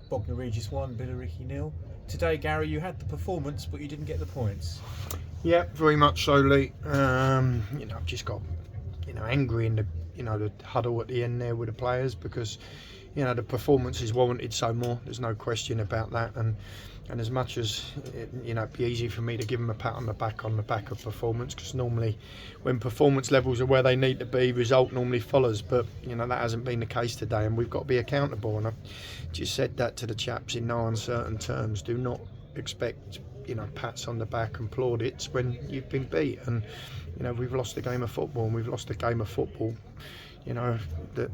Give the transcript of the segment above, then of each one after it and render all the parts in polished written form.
Bognor Regis 1, Billericay 0. Today, Gary, you had the performance, but you didn't get the points. Yeah, very much so, Lee. I've just got, angry in the, the huddle at the end there with the players because, the performance is warranted so more. There's no question about that. And as much as, it'd be easy for me to give them a pat on the back of performance, because normally when performance levels are where they need to be, result normally follows. But, that hasn't been the case today, and we've got to be accountable. And I've just said that to the chaps in no uncertain terms. Do not expect, pats on the back and plaudits when you've been beat. And, we've lost a game of football, and we've lost a game of football that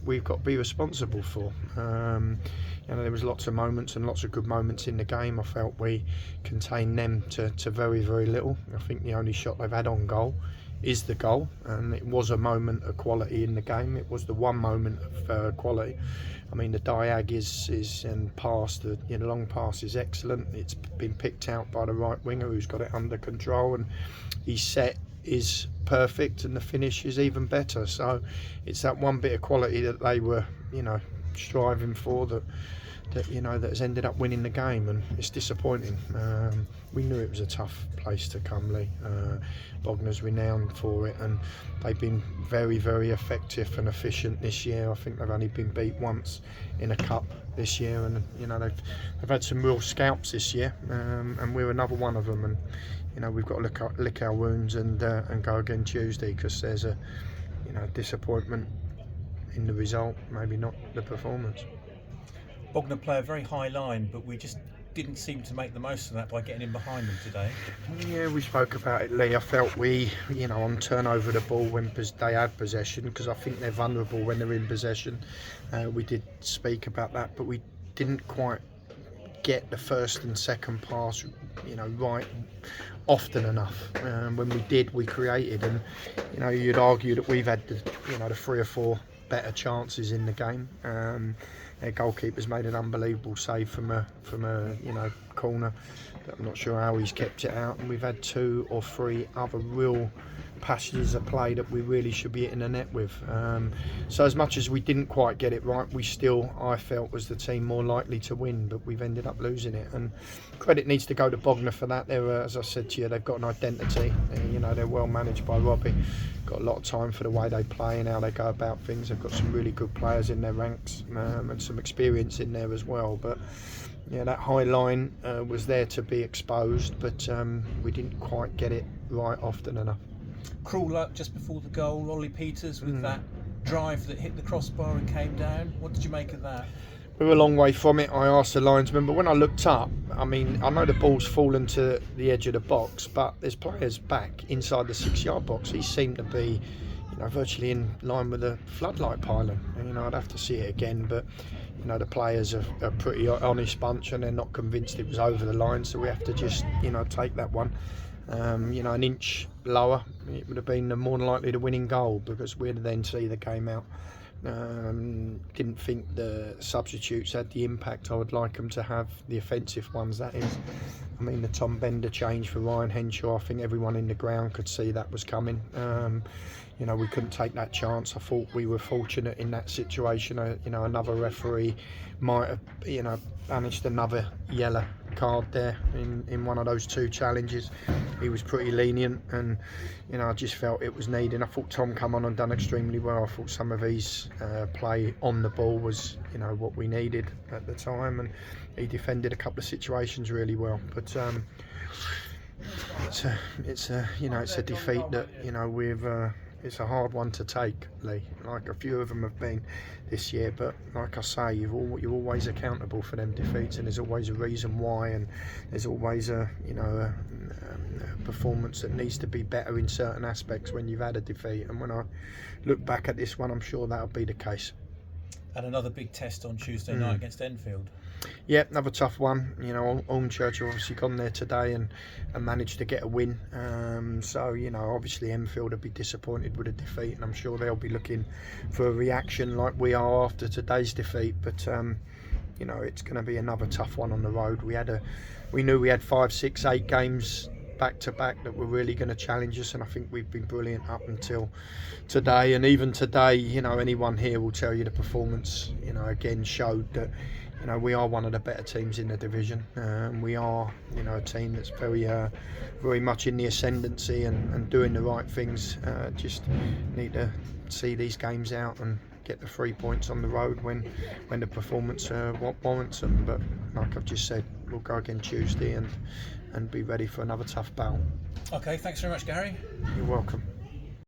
we've got to be responsible for. There was lots of moments and lots of good moments in the game. I felt we contained them to very, very little. I think the only shot they've had on goal is the goal, and it was a moment of quality in the game. It was the one moment of quality. I mean, the diag is and pass, the long pass is excellent. It's been picked out by the right winger who's got it under control, and his set is perfect, and the finish is even better. So it's that one bit of quality that they were, striving for that has ended up winning the game, and it's disappointing. We knew it was a tough place to come, Lee. Bognor's renowned for it, and they've been very, very effective and efficient this year. I think they've only been beat once in a cup this year, and they've had some real scalps this year, and we're another one of them. And we've got to lick our wounds and go again Tuesday, because there's a disappointment in the result, maybe not the performance. Bognor play a very high line, but we just didn't seem to make the most of that by getting in behind them today. Yeah, we spoke about it, Lee. I felt we, on turnover of the ball when they had possession, because I think they're vulnerable when they're in possession. We did speak about that, but we didn't quite get the first and second pass, right often enough. When we did, we created, and you'd argue that we've had the 3 or 4 better chances in the game. Their goalkeeper's made an unbelievable save from a corner. I'm not sure how he's kept it out, and we've had 2 or 3 other real passages of play that we really should be hitting the net with. So as much as we didn't quite get it right, we still, I felt, was the team more likely to win, but we've ended up losing it. And credit needs to go to Bognor for that. They're, as I said to you, they've got an identity. They're well managed by Robbie. Got a lot of time for the way they play and how they go about things. They've got some really good players in their ranks, and some experience in there as well. But that high line was there to be exposed, but we didn't quite get it right often enough. Cruel luck just before the goal. Ollie Peters with that drive that hit the crossbar and came down. What did you make of that? We were a long way from it. I asked the linesman, but when I looked up, I know the ball's fallen to the edge of the box, but there's players back inside the 6-yard box. He seemed to be, virtually in line with the floodlight pylon. And, I'd have to see it again, but the players are a pretty honest bunch, and they're not convinced it was over the line, so we have to just, take that one. An inch lower, it would have been more than likely the winning goal, because we'd then see the game out. Didn't think the substitutes had the impact I would like them to have, the offensive ones that is. The Tom Bender change for Ryan Henshaw, I think everyone in the ground could see that was coming. We couldn't take that chance. I thought we were fortunate in that situation. Another referee might have, banished another yellow card there in one of those 2 challenges. He was pretty lenient, and I just felt it was needed. I thought Tom come on and done extremely well. I thought some of his play on the ball was what we needed at the time, and he defended a couple of situations really well. But it's a defeat that we've. It's a hard one to take, Lee. Like a few of them have been this year, but like I say, you're always accountable for them defeats, and there's always a reason why, and there's always a performance that needs to be better in certain aspects when you've had a defeat. And when I look back at this one, I'm sure that'll be the case. And another big test on Tuesday night against Enfield. Yeah, another tough one. Ormchurch have obviously gone there today and managed to get a win. So, obviously Enfield will be disappointed with a defeat, and I'm sure they'll be looking for a reaction like we are after today's defeat. But, it's going to be another tough one on the road. We knew we had 5, 6, 8 games back to back that were really going to challenge us, and I think we've been brilliant up until today. And even today, you know, anyone here will tell you the performance, you know, again showed that, you know, we are one of the better teams in the division. We are, you know, a team that's very much in the ascendancy and doing the right things. Just need to see these games out and get the 3 points on the road when the performance warrants them. But like I've just said, we'll go again Tuesday and be ready for another tough battle. Okay, thanks very much, Gary. You're welcome.